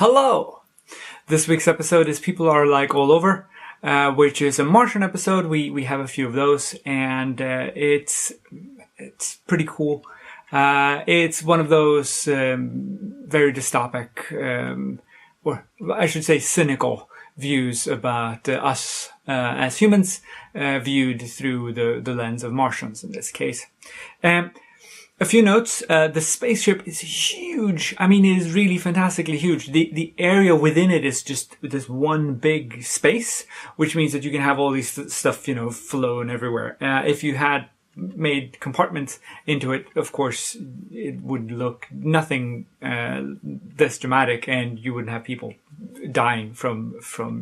Hello! This week's episode is People Are Like All Over, which is a Martian episode. We have a few of those, and it's pretty cool. It's one of those very dystopic, or I should say cynical views about us as humans, viewed through the lens of Martians in this case. A few notes. The spaceship is huge. I mean, it is really fantastically huge. The area within it is just this one big space, which means that you can have all these stuff, flown everywhere. If you had made compartments into it, of course, it would look nothing this dramatic, and you wouldn't have people dying from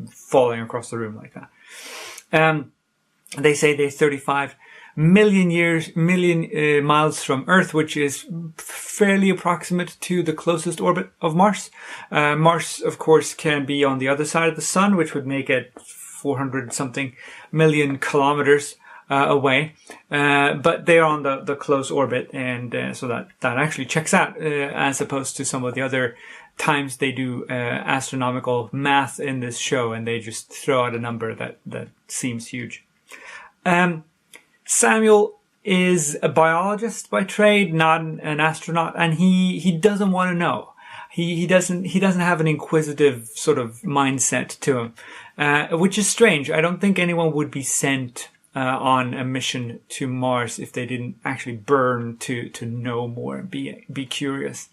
falling across the room like that. They say they're 35 million miles from Earth, which is fairly approximate to the closest orbit of Mars. Mars, of course, can be on the other side of the sun, which would make it 400 something million kilometers away. But they're on the close orbit, and so that actually checks out, as opposed to some of the other times they do astronomical math in this show, and they just throw out a number that seems huge. Samuel is a biologist by trade, not an astronaut, and he doesn't want to know. He doesn't have an inquisitive sort of mindset to him, which is strange. I don't think anyone would be sent on a mission to Mars if they didn't actually burn to know more and be curious.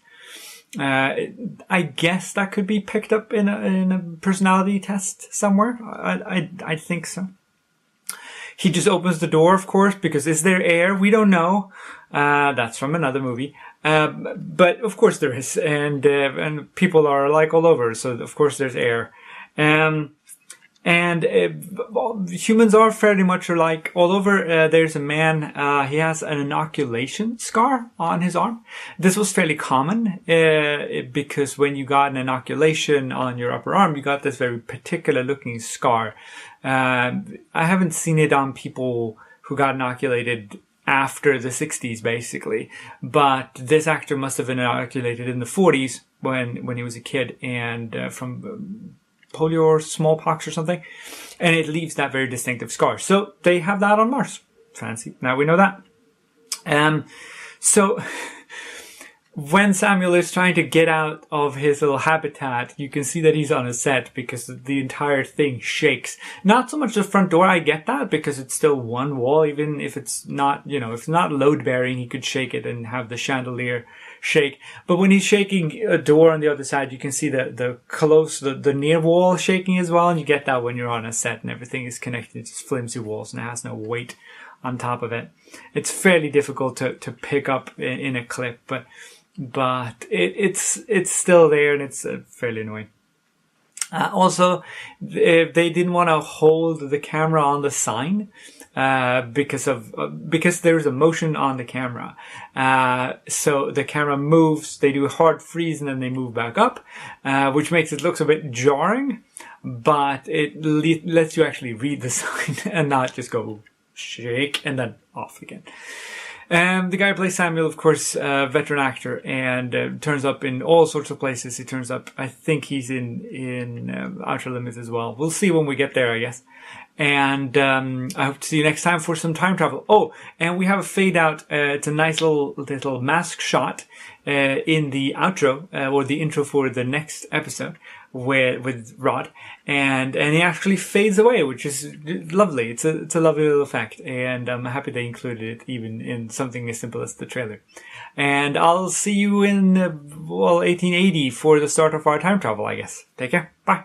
I guess that could be picked up in a personality test somewhere. I think so. He just opens the door, of course, because is there air? We don't know. That's from another movie. But of course there is. And people are like all over. So of course there's air. Humans are fairly much alike all over. There's a man, he has an inoculation scar on his arm. This was fairly common, because when you got an inoculation on your upper arm, you got this very particular looking scar. I haven't seen it on people who got inoculated after the 60s, basically. But this actor must have been inoculated in the 40s when he was a kid, and from polio or smallpox or something. And it leaves that very distinctive scar. So they have that on Mars. Fancy. Now we know that. So when Samuel is trying to get out of his little habitat, you can see that he's on a set because the entire thing shakes. Not so much the front door, I get that, because it's still one wall, even if it's not, if it's not load bearing, he could shake it and have the chandelier shake. But when he's shaking a door on the other side, you can see the near wall shaking as well, and you get that when you're on a set and everything is connected to flimsy walls and it has no weight on top of it. It's fairly difficult to pick up in a clip, but it's still there, and it's fairly annoying. Also, they didn't want to hold the camera on the sign because there's a motion on the camera. So the camera moves, they do a hard freeze, and then they move back up, which makes it look a bit jarring, but it lets you actually read the sign and not just go shake and then off again. The guy who plays Samuel, of course, veteran actor, and turns up in all sorts of places. He turns up, I think he's in Outer Limits as well. We'll see when we get there, I guess. And I hope to see you next time for some time travel. Oh, and we have a fade out. It's a nice little mask shot in the outro, or the intro for the next episode with Rod, and he actually fades away, which is lovely. It's a lovely little effect, and I'm happy they included it even in something as simple as the trailer. And I'll see you in 1880 for the start of our time travel, I guess. Take care. Bye.